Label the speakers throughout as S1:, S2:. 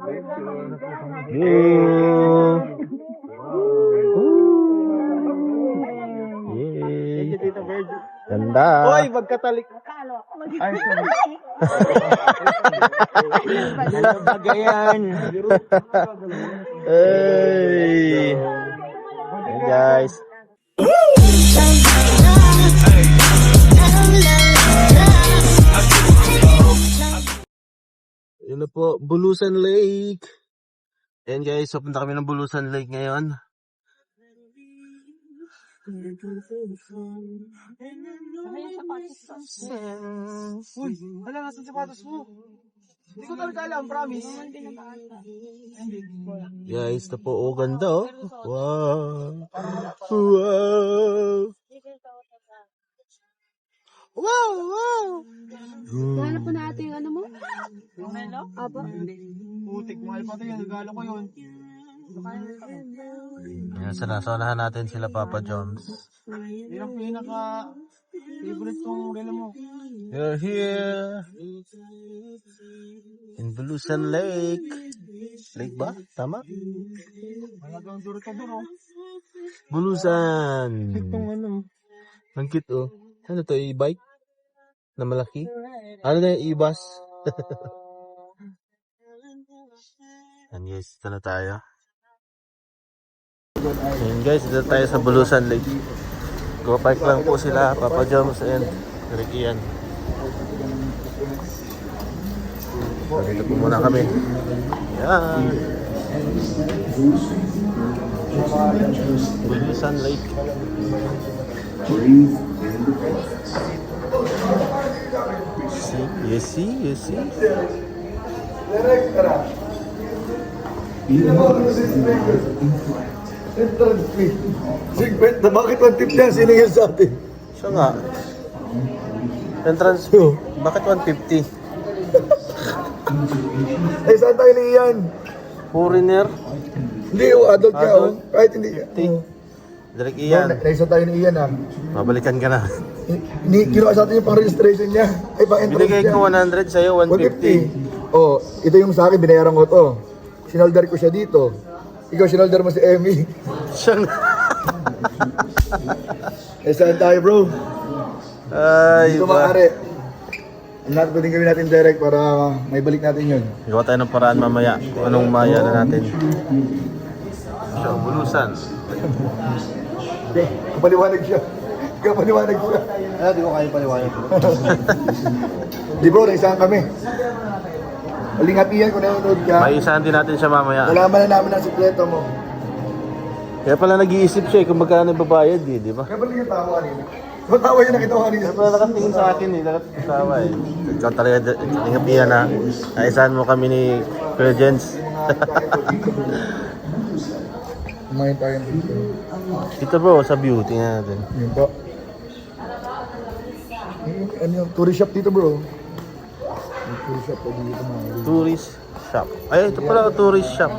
S1: Yay!
S2: Tito Bird.
S1: Ganda!
S2: Hoy, magkatalik. Ay, sorry. Ano ba yan?
S1: Hey! Hey guys! Yun na po, Bulusan Lake. Ayan guys, papunta kami ng Bulusan Lake ngayon.
S2: Uy, wala nga sa sapatos mo. Hindi ko talaga alam, promise.
S1: Guys, ito po, oh, ganda oh. Wow! Wow! Wow! Wow!
S3: Hanap po natin yung ano mo? Yung melo? Aba.
S2: Putik, mahal pa ito yun. Nagalo ko yun.
S1: Ayan, sanasonahan natin sila Papa Jones.
S2: Yun ang pinaka-favorite kong relo mo.
S1: You're here in Bulusan Lake. Lake ba? Tama?
S2: Malagang durot ka duro.
S1: Bulusan.
S2: Itong ano.
S1: Ang cute oh. Ano to, e-bike? Na malaki? Ano na yung e-bus? And guys, ito na tayo. Ayan guys, ito tayo sa Bulusan Lake. Go park lang po sila, Papa Jones and Rick Ian. So, dito po muna kami. Ayan. Bulusan Lake. You see?
S4: Entrance fee. 50, bakit 150 ang siningil sa atin?
S1: Siya nga. Entrance fee. Bakit 150?
S4: Eh, saan tayo ni Ian?
S1: Foreigner.
S4: Hindi, adult ka.
S1: Adult.
S4: Kahit hindi.
S1: Direct Ian.
S4: Naisa tayo ni Ian ha.
S1: Mabalikan ka na.
S4: Kinuha sa atin yung pang-registration niya. Ay, pang-entrance
S1: Binigay
S4: niya.
S1: ko 100 sa'yo, 150.
S4: 150. Oh, ito yung sa akin, binayaran ko to. Sinaldar ko siya dito. Ikaw, sinaldar mo si Emmy.
S1: Siya nga.
S4: Eh, saan tayo bro?
S1: Ay,
S4: Dito
S1: iba.
S4: maaari. Ang pwedeng gawin natin direct para may balik natin yun.
S1: Gawa tayo ng paraan mamaya. Kung anong maya na natin. So, Bulusan.
S4: Kapaliwanag siya. Kapaliwanag siya.
S2: Di ko kaya paliwanag.
S4: Di bro, naisahan kami. Alingatiyan kung nanonood ka.
S1: May isahan din natin siya mamaya.
S4: Nalaman na namin ang sikreto mo.
S1: Kaya pala nag-iisip siya kung magkano babayad eh, di ba?
S4: Kaya pala yung tawa kanina. Yung tawa yun nakita ko kanina.
S1: Kaya pala nakatingin sa akin eh, nakatawa eh. Ikaw talaga, tingapihan na. Naisahan mo kami ni Kuya Jens.
S4: Kumain tayo dito.
S1: Dito bro, sa view, tingnan natin.
S4: Yun po. Ano yung tourist shop dito bro? Yung tourist shop po dito mga.
S1: Tourist shop. Ay, ito pala tourist shop.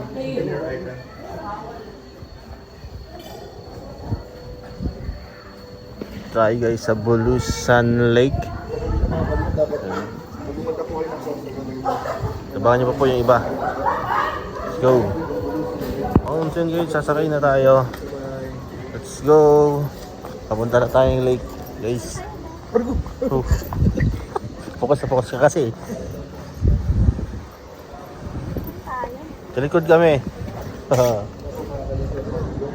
S1: Tayo guys sa Bulusan Lake. Abangan nyo pa po yung iba. Let's go. Oh, so guys, sasakay na tayo. Let's go. Papunta na tayong lake, guys. Oh. Focus ka kasi. Kalikod kami.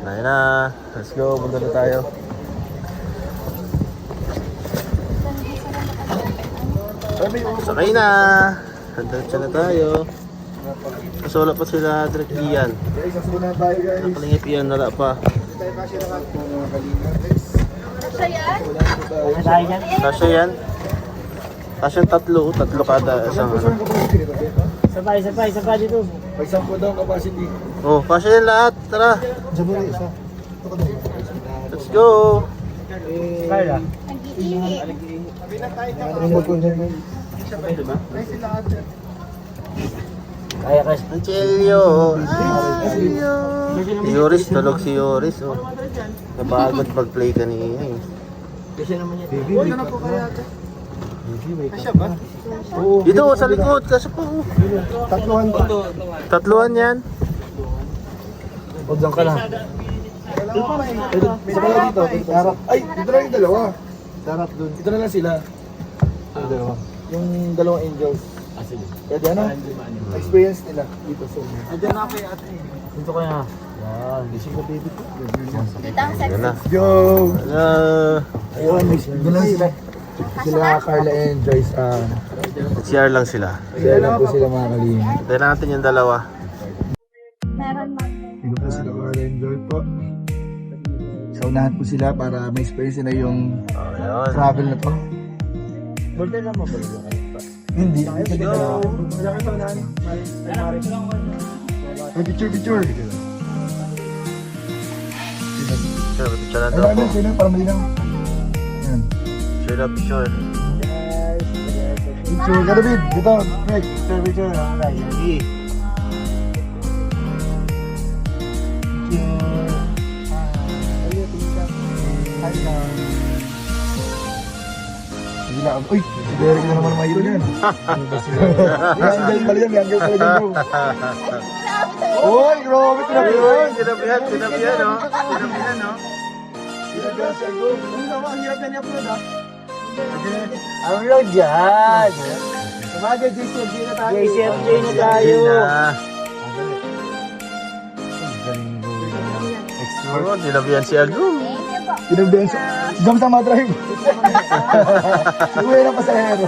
S1: Na. Let's go. Punta na tayo. Sakay na. Diretso na tayo. Kaso wala pa sila direct Ian.
S4: Guys, sasuna tayo guys.
S1: Nakalingip Ian, wala pa.
S4: Tayo kasi naman po mga kalinga guys.
S1: Kasya yan? Kasya tatlo kada isang ano.
S2: Sabay dito.
S4: May 10 daw ang capacity.
S1: Oh, kasya yan lahat. Tara.
S4: Diyan mo rin isa. Ito ka daw.
S1: Let's go.
S2: Kaya.
S4: Remote control mo.
S2: Kaya kasi.
S1: Angelio. Si Yoris, tulog si Yoris. Oh. Napagod pag-play kanina eh.
S2: Kasi naman yan.
S4: Baby, wait ka pa.
S2: Kasya ba?
S1: Dito sa likod, kaso po.
S4: Tatluhan pa.
S1: Tatluhan yan.
S4: Huwag lang ka na. May dalawa dito. Sarap. Ay, dito na yung dalawa. Sarap dun. Dito na lang sila. Yung dalawa. Yung dalawang angels. Sige. Pwede ano? Experience nila dito sa inyo.
S2: Andiyan na ako ate.
S1: Dito kaya. Yan, gising na baby ko. Yan na.
S4: Yo!
S1: Hello.
S4: Ayun, doon lang sila. Sila Carla and Joyce.
S1: CR lang sila.
S4: Sila lang po sila mga kalim.
S1: Tayo natin yung dalawa.
S4: Dito po sila Carla and Joy po. So unahan po sila para may experience na yung
S1: Ayun.
S4: travel na to.
S2: Birthday lang mo ba?
S4: Hindi. Hindi ka na. Ay, picture.
S1: Picture na
S4: Ay,
S1: daw po.
S4: sino para malinaw. Yan.
S1: Picture.
S4: Picture ka David. Dito. Greg.
S2: Picture.
S1: Sige.
S4: Hindi lang. Uy, si Derek na naman mayroon yan. Yan, dahil pala yan. Yan, pala yan bro. Uy, grabe
S1: Ayun,
S4: tinabihan.
S1: sinabihan, no? Sinabihan, no?
S4: Tinabihan siya, bro.
S2: Ano naman, ang hirap na ni-upload ah.
S5: Upload dyan.
S2: Sabagay, JCFJ na tayo.
S5: JCFJ na tayo.
S1: Oo, sinabihan si Agum.
S4: Tinabihan siya. Si Jam sama drive. Si Uwe na pasahero.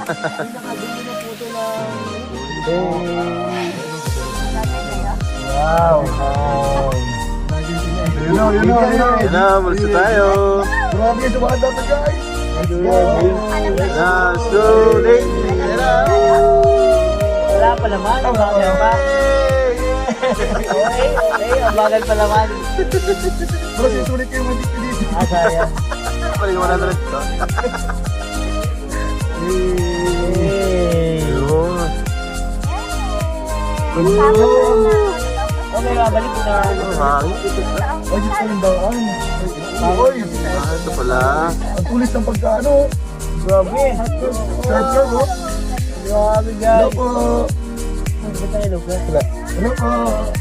S5: Wow.
S4: Yun na.
S1: Yan na, bulso tayo.
S4: Grabe yung sumahan dapat guys. Let's go.
S1: Let's go, lady. Yan na.
S5: Wala pa naman. Ang bagal pa. Ang bagal pa naman.
S4: Bro, sinusulit kayo mandik ko dito.
S5: Sayang.
S1: Paling 100 ko. Yun.
S5: Okay, babalik ko na.
S1: Hangin.
S4: Ay, dito yung daan. Uy,
S1: Ito pala.
S4: ang tulis ng pagkaano.
S5: Grabe.
S4: Sarap ka, bro.
S5: Grabe
S4: Hello
S5: guys.
S4: po.
S5: Ang tayo lugar.
S4: Hello po.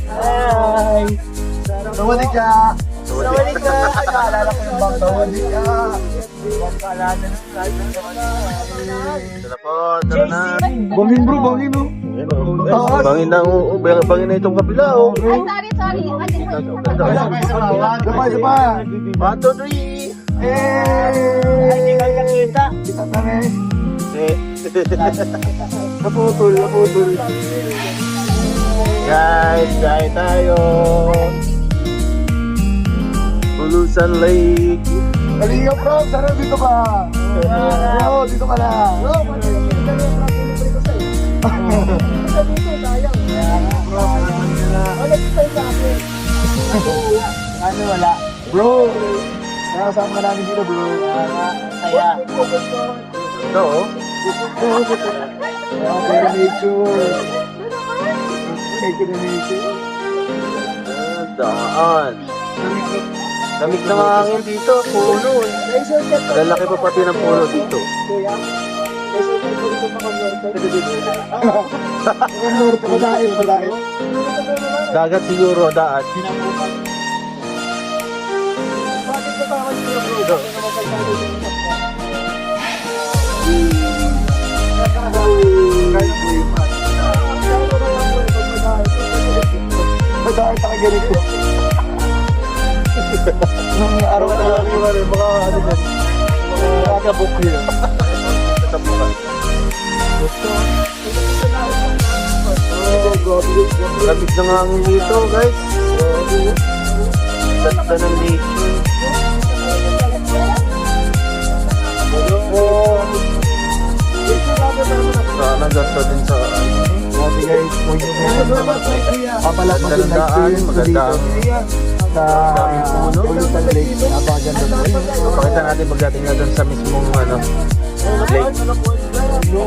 S5: Hi.
S4: Sawadi ka.
S5: Sawali ka. Ay, naalala ko yung bangka.
S4: Sawadi ka.
S5: Bangka natin.
S1: Ito na po. Tara na.
S4: Bangin bro, bangin no.
S1: Bangin na itong kapila, oh.
S3: Ay, sorry.
S4: Isa pa.
S1: 1, 2, 3.
S5: Ay, hindi ka nakita.
S4: Kita na rin.
S1: Eh.
S4: Naputol.
S1: Guys, kain tayo. Bulusan Lake.
S4: Kalinga bro, sana dito ka. Bro, dito ka na.
S5: Ano wala?
S4: Bro, nakasama ka namin dito bro.
S5: Kaya.
S1: Ito, oh.
S4: Okay, nature.
S1: Daan. Lamig na mga hangin dito. Puno. Lalaki pa pati ng puno dito.
S4: Padain.
S1: Dagat siguro, daan.
S4: Padain ka ganito. Nung araw na lang yung baka ano dyan. Baka kabuk yun.
S1: Sa mukha. Lamig na nga hangin dito, guys. Ganda ng nature. Sana ganda din sa
S4: Okay guys, huwag nyo papalap
S1: Ganda ng daan, maganda ang daming puno.
S4: Bulutan Lake, napakaganda doon.
S1: Pakita natin pagdating na doon sa mismong lake.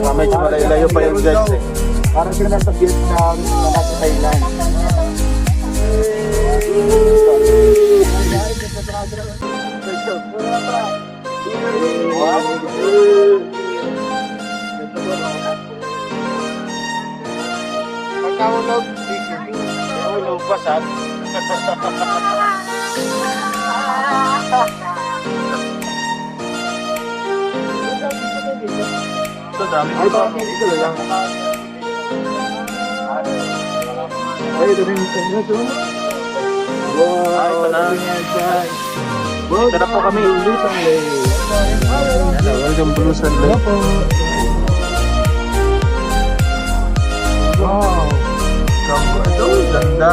S1: Medyo malayo pa yung guys eh.
S4: Parang sila nasa Vietnam, nasa Thailand.
S1: basag. Ito, dami
S4: Ay,
S1: dito.
S4: bakit ito na lang? Ay, ito rin ito. Wow!
S1: Ay, ito na.
S4: Wow,
S1: Ito na po kami.
S4: Lutang Lake.
S1: Hello, welcome Bulusan Lake.
S4: Wow!
S1: Kampo, ito, ganda.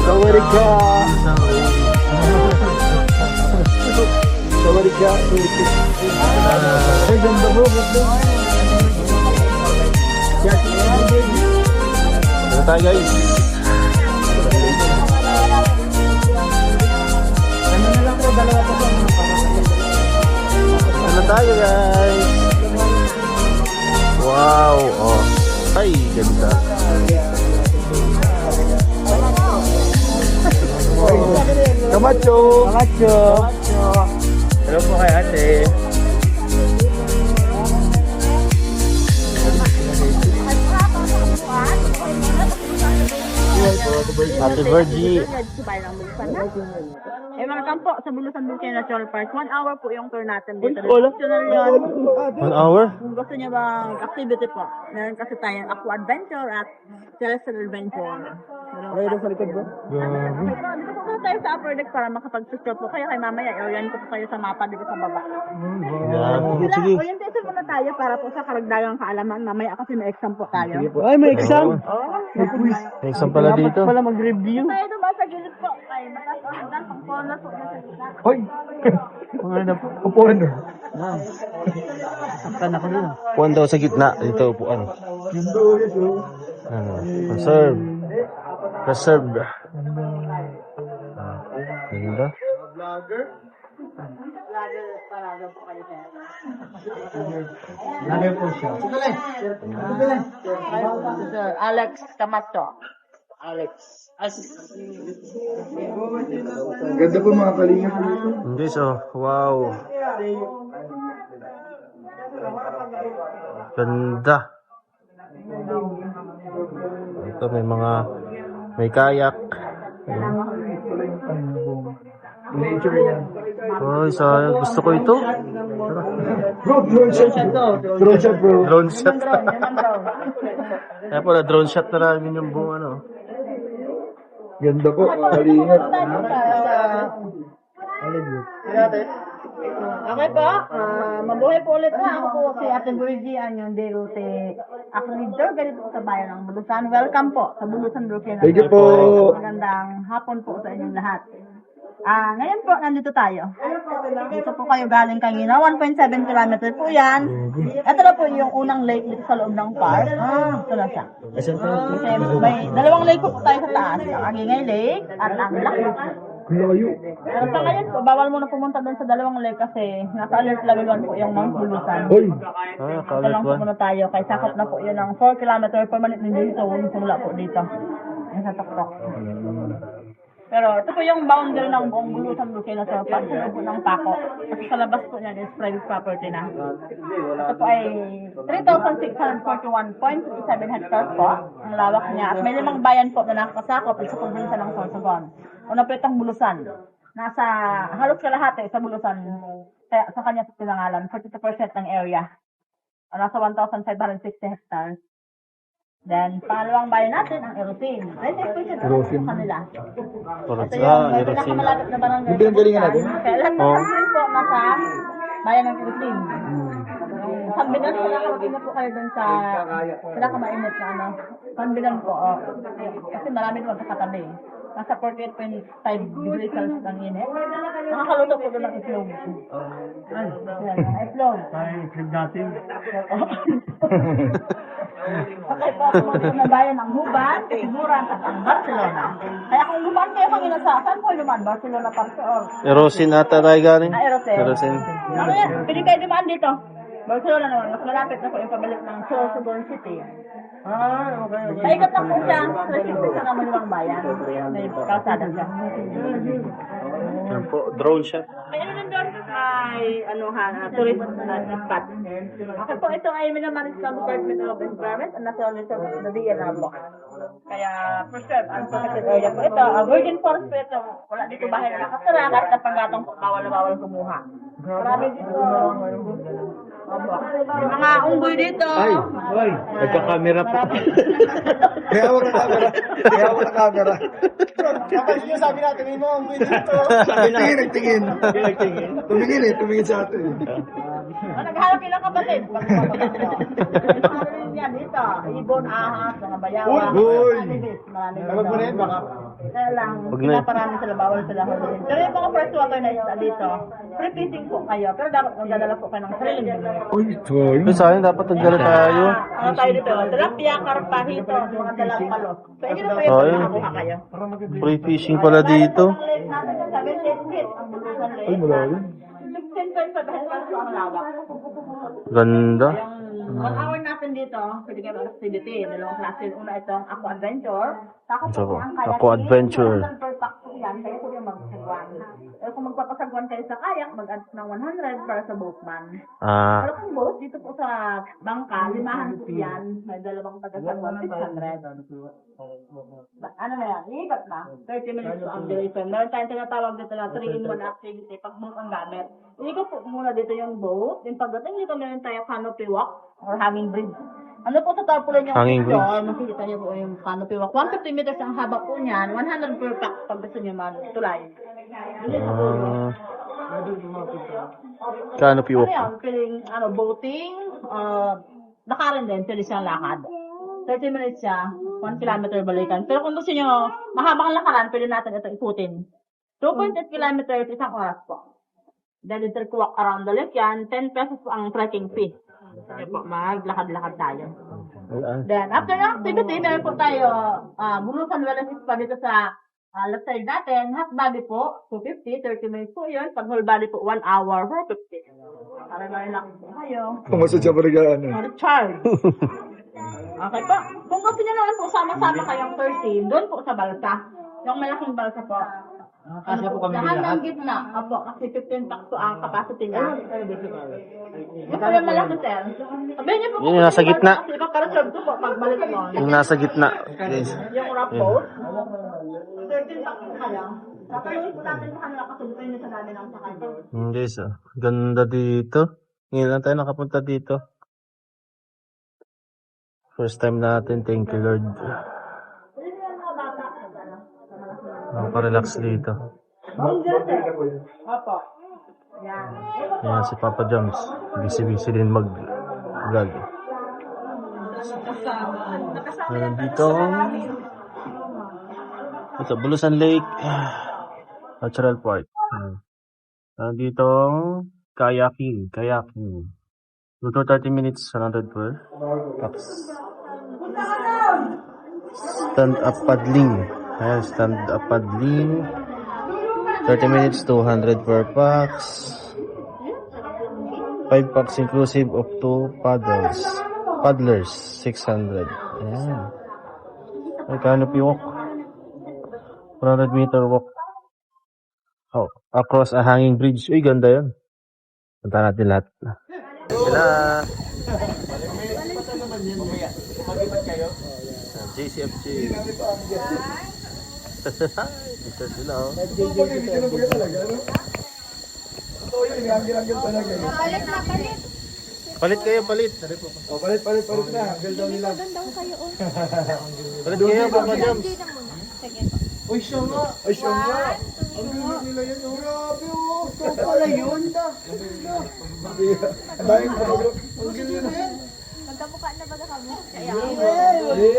S4: Sawadika!
S1: Bulusan Lake.
S4: Sawadika! Ay, ganda bro.
S1: Ano tayo guys? Ano tayo guys? Wow, oh. Ay, ganda.
S4: Camacho!
S5: Macho. Hello po kay ate.
S1: Ate Virgie.
S6: Eh, welcome po sa Bulusan Volcano Natural Park. 1 hour po yung tour natin dito.
S1: Wala.
S6: Optional yun.
S1: 1 hour?
S6: Kung gusto niyo bang activity po, meron kasi tayong aqua adventure at terrestrial adventure.
S4: Ay, ito sa likod bro.
S6: Dito po tayo sa upper deck para makapag-picture po kayo kay mamaya. I-orient ko po kayo sa mapa dito sa baba.
S1: Yan. Sige,
S6: Sila,
S1: sige.
S6: orientation muna tayo para po sa karagdagang kaalaman. Mamaya kasi may exam po tayo.
S4: Ay, may exam!
S1: May exam pala dito.
S4: Pala mag-review.
S6: Tayo naman sa gilid po. Ay, mataas ang hagdan, pang corner po na sa gilid.
S4: Hoy! Mga na po. Upuan na.
S1: Upuan daw sa gitna. Dito upuan. Ano? Reserve. Reserve. Ganda.
S4: Lagay po siya.
S6: Sir Alex Camacho.
S4: Ang ganda po mga kalingap dito.
S1: Guys, oh. Wow. Ganda. Ito may kayak.
S4: Nature yan.
S1: Uy, sayang. Gusto ko ito.
S4: Bro, drone shot. Drone shot bro.
S1: Drone shot. Kaya pala, drone shot na namin yung buong ano.
S4: Ganda po, kalingap.
S6: Okay po, mabuhay po ulit na. Ako po si Ate Virgie, ang yung Derute Acleator, ganito po sa bayan ng Bulusan. Welcome po sa Bulusan Volcano.
S4: Thank you po.
S6: Magandang hapon po sa inyong lahat. Ngayon po, nandito tayo. Dito po kayo galing kanina, 1.7 kilometer po yan. Ito na po yung unang lake dito sa loob ng park. Ito na siya. Kasi may dalawang lake po tayo sa taas. Ang Agingay Lake at ang Laki.
S4: Layo.
S6: Pero sa ngayon po, bawal mo na pumunta doon sa dalawang lake kasi nasa alert level 1 po yung Mount Bulusan.
S4: Hoy.
S6: Ito lang po muna tayo. Kaya sakop na po yun ng 4 kilometer permanent din dito. Wala po dito. Yung sa Toktok. Pero ito po yung boundary ng buong Bulusan Volcano sa Park. Sa loob po ng Paco. Kasi sa labas po niyan is private property na. Ito po ay 3,641.7 hectares po. Ang lawak niya. At may 5 bayan po na nakakasakop sa probinsya ng Sorsogon. Una po itong Bulusan. Nasa halos kalahati sa Bulusan. Kaya sa kanya sa pinangalan, 42% ng area. Nasa 1,560 hectares. Then, pangalawang bayan natin, ang Erosin. 20% sa kanila. Ito yung may pinakamalapit na barangay.
S4: Yung pinanggalingan natin?
S6: Kaya lahat ng Erosin po nasa bayan ng Erosin. Pagbilan po, nakarating na po kayo dun sa pinakamainit na ano. Pagbilan po, kasi marami naman sa katabi. Nasa 48.5 degrees Celsius ang init. Nakakaluto po doon ng itlog. Itlog.
S5: Itlog natin.
S6: Okay po, pumunta na bayan ng Huban, Siguran, at ang Barcelona. Kaya kung lumaan kayo kang inasasan po, lumaan, Barcelona pa or
S1: Erosin ata tayo galing.
S6: Erosin.
S1: Erosin.
S6: Ano yan? Pili kayo dumaan dito. Barcelona naman, mas malapit na po yung pabalik ng Sorsogon City.
S4: Okay.
S6: Paikot lang po siya, 360 sa naman yung bayan. May kalsada siya.
S1: Yan po, drone shot.
S6: Kaya naman doon, may tourist spot. Okay po, ito ay minamanis ng Department of Environment and Natural Resources na DNR po. Kaya preserve and protected area po ito. Virgin forest po ito. Wala dito bahay na nakatira kahit na panggatong po bawal na bawal kumuha. Marami dito. Opo. May mga unggoy dito.
S5: Hoy, nagka-camera po.
S4: May hawak na camera. May hawak na camera.
S2: Kapag nyo sabi natin, may mga unggoy dito.
S4: Nagtingin. Tumingin sa atin.
S6: Naghanap ilang kapatid. Yan dito. Ibon, ahas, mga bayawa.
S4: Uy!
S6: Marami
S2: Tawag mo na yun, baka.
S6: Kaya lang,
S1: Wag na.
S6: pinaparami sila, bawal sila hulihin. Pero yung mga freshwater na isda dito, free fishing po kayo. Pero dapat magdadala po kayo ng sariling limit.
S4: Uy, ito.
S1: Uy, sa akin dapat nagdala tayo.
S6: Ano tayo dito? Tilapia, karpa, hito, mga dalang palos. So, yun na po
S1: Ay.
S6: yung makakuha kayo.
S1: Free fishing pala dito.
S6: Ang lake natin yung 7 feet. Ang bulusan lake.
S4: Ay, malalim.
S6: 16.5 pesos ang lawak.
S1: Ganda.
S6: Yung 1 hour natin dito, pwede kayo mag-activity. Dalawang klase. Una ito, Aqua Adventure. Tapos
S1: Ito po,
S6: ang kayak.
S1: Aqua Adventure.
S6: 100 per pack po yan. Kaya po yung magsagwan. Pero kung magpapasagwan kayo sa kayak, mag-add ng 100 para sa boatman.
S1: Ah,
S6: Pero kung boat, dito po sa bangka, limahan po yan. May dalawang tagasagwan, 600. Ano na yan? Iikat na. 30 minutes to ang duration. Meron tayong tinatawag dito na 3-in-1 activity pag boat ang gamit. Iikot po muna dito yung boat. Yung pagdating dito, meron tayo canopy walk or hanging bridge. Ano po sa tarpaulin yung
S1: Hanging bridge.
S6: picture? Makikita niyo po yung canopy walk. 150 meters ang haba po niyan. 100 per pack pag gusto niyo magtulay.
S1: canopy
S6: Ano
S1: walk.
S6: yan? Pwedeng boating, lakarin din, pwede siyang lakad. 30 minutes siya, 1 kilometer balikan. Pero kung gusto nyo, mahabang lakaran, pwede natin ito ikutin. 2.8 kilometers, isang oras po. Then, ito walk around the lake yan, 10 pesos po ang trekking fee. Sige po, maglakad-lakad tayo. Then, after ng activity, meron po tayo, bulusan wellness spa dito sa left side natin. Half body po, 250, 30 minutes po yun. Pag whole body po, 1 hour, 450. Para ma-relax po kayo.
S4: Pumasad siya parigaan eh.
S6: Recharge. Okay po. Kung gusto niyo naman po, sama-sama kayong 13, doon po sa balsa. Yung malaking balsa po.
S2: Kasi po kami
S6: Lahat
S2: lahat.
S6: ng gitna. Opo, kasi 15 packs po ang capacity niya. Yung po yung malaki, sir. Sabihin niyo po
S1: Yun yung nasa gitna.
S6: Kasi ipapareserve ko po pagbalik mo.
S1: Yung nasa gitna. Guys.
S6: Yung wrap boat. 13 packs po kayo. Tatayuin po natin sa kanila kasi depende sa dami ng sakay.
S1: Guys, ganda dito. Ngayon lang tayo nakapunta dito. First time natin, thank you Lord.
S6: Pwede nyo yung mga bata.
S1: Nakarelax dito.
S6: Opo. Yan.
S1: Ayan si Papa Jams. Busy-busy din mag-vlog. Ayan dito. Ito, Bulusan Lake. Natural Park. Ayan dito. Kayaking. 2 to 30 minutes, 100 per pax. Stand-up paddling. Ayan, stand-up paddling. 30 minutes, 200 per pax. 5 packs inclusive of 2 paddlers, 600. Ayan. May canopy walk. 100 meter walk. Oh, across a hanging bridge. Uy, ganda yan. Punta natin lahat. Sila. JCFG. Dito sila, oh. Palit kayo, palit.
S4: O, palit na. Hanggang daw nila.
S1: Palit kayo, Papa Jams.
S2: Uy, siya nga.
S4: Ay, siya nga. Ang galing nila yan. Oh.
S2: Grabe, oh. Ito pala yun.
S4: Ang daming photograph. Ang galing na yan.
S3: Magkamukha na baga kami. Kaya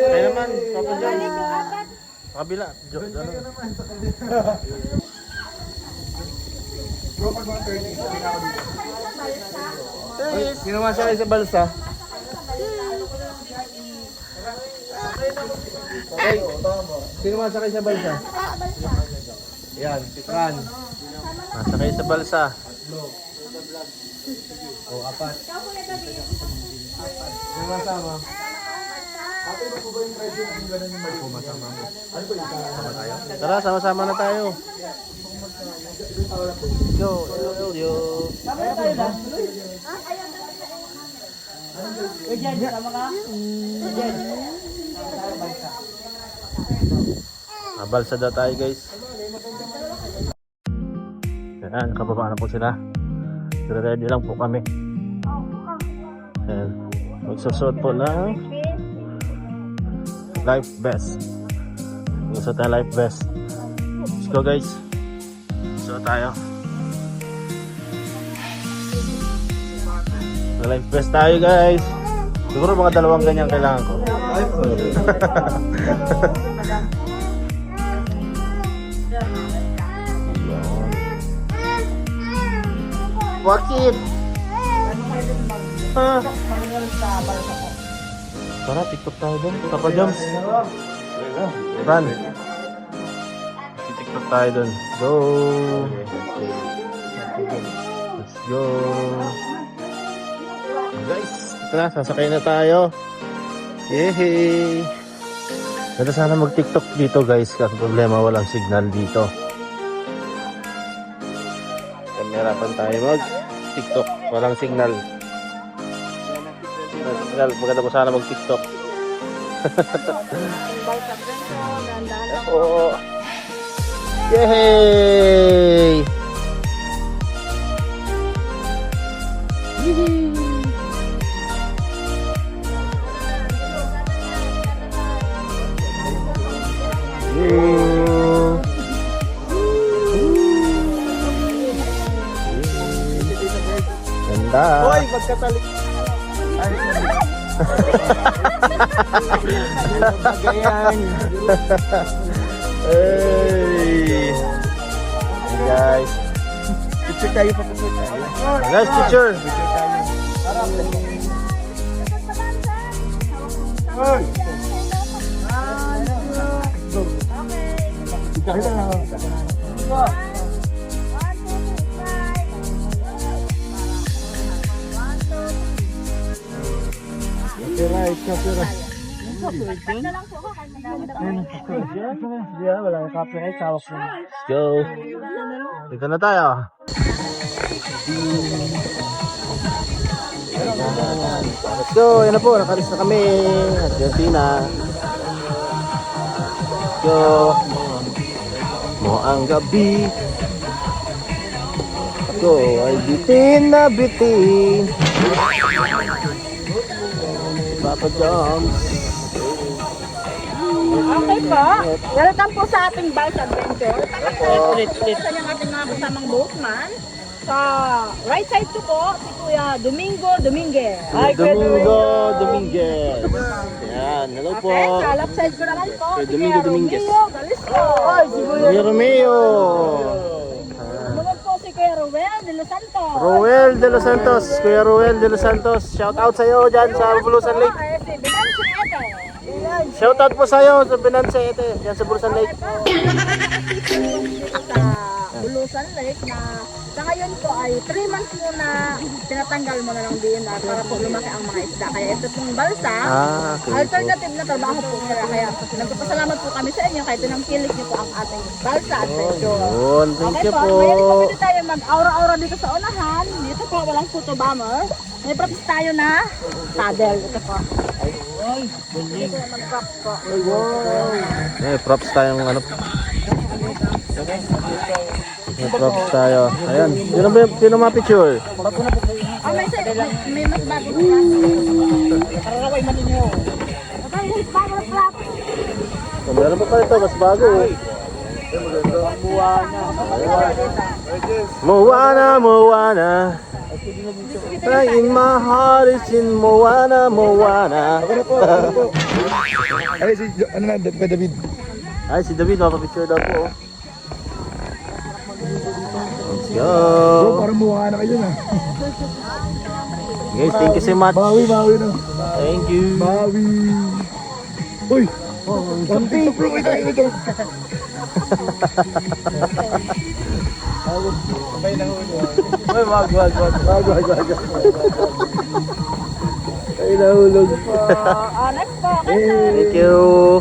S1: Kaya naman, Papa Jams.
S3: yung apat.
S1: Kabila.
S4: Bro, pag mga 30, sabi na ako dito.
S1: Sino masakay sa balsa? Okay. Sino masakay sa balsa? Yan, si Fran. Masakay sa balsa. O, 4. Sino masama?
S4: Ate, ano po ba yung presyo ng gano'n yung mali? Masama mo. Ano po yung sama tayo?
S1: Tara, sama-sama na tayo. Yo.
S6: Uy, Jen, sama ka? Jen.
S1: Balsa daw tayo guys. Ayan, nakababa na po sila. Pero ready lang po kami. Ayan. Magsusot po ng life vest. Magsusot na life vest. Let's go guys. So tayo. So, life vest tayo guys. Siguro mga 2 ganyan kailangan ko. Bakit? Tara, TikTok tayo doon. Papa Jams. Run. TikTok tayo doon. Go. Let's go. Guys, ito na. Sasakay na tayo. Yehey. Ganda sana mag-TikTok dito guys. Kasi problema walang signal dito. Kamerapan tayo mag-TikTok. Walang signal. Maganda po sana mag-TikTok. Oo. Yehey! Ganda.
S2: Hoy, magkatalik. Bagayan.
S1: Hey. Hey guys.
S2: Picture tayo pa po.
S1: Guys, picture.
S2: Hoy. Copyright, copyright. Wala yung copyright, tawag ko.
S1: Let's go. Dito na tayo. Let's go. Yan na po. Nakalis na kami. Argentina. Let's go. Mo ang gabi. Ako ay bitin na bitin. Papa Joms.
S6: Okay po. Welcome po sa ating Bike Adventure. Sa niyang ating mga kasamang boatman. Sa right side ko po, si Kuya Domingo Dominguez.
S1: Domingo Dominguez. Yan. Hello po.
S6: Okay, sa left side ko naman po, si
S1: Domingo
S6: Kuya
S1: Dominguez.
S6: Romeo Galisco.
S1: Kuya Romeo.
S6: Sumunod po si Kuya Roel de los Santos.
S1: Roel de los Santos. Kuya Roel de los Santos. Shout out sa iyo dyan sa Bulusan Lake.
S6: Ay, si Binansi Ete.
S1: Shout out po sa iyo sa Binanse ete. Yan sa Bulusan Lake.
S6: Sa Bulusan Lake na sa ngayon po ay 3 months muna tinatanggal mo na lang din para po lumaki ang mga isda. Kaya ito pong balsa,
S1: Okay.
S6: alternative na trabaho po nila. Kaya nagpapasalamat po kami sa inyo kahit pinangkilik niyo po ang ating balsa adventure.
S1: Yun, thank
S6: Okay
S1: you
S6: po,
S1: po.
S6: ngayon po pwede tayo mag-aura-aura dito sa unahan. Dito po walang photo bomber. May props tayo na paddle. Ito po. Dito naman props po.
S1: Eh, props tayong ano. May props tayo. Ayan. Sino mga picture?
S6: Oh, may mas bago na yan. Karaway man ninyo. May mas bago na props.
S1: Oh, meron pa ito, mas bago. Moana, Moana. In my heart is in Moana, Moana.
S4: Ay, si, ano na, kay David.
S1: Ay, si David, mapapicture daw po. Let's go.
S4: Bro, parang mukha na kayo na.
S1: Guys, thank you so much.
S4: Bawi na.
S1: Thank you.
S4: Bawi. Uy! Ang TikTok bro, ito.
S1: Uy, wag. Ay, nahulog.
S6: Next po.
S1: Thank you.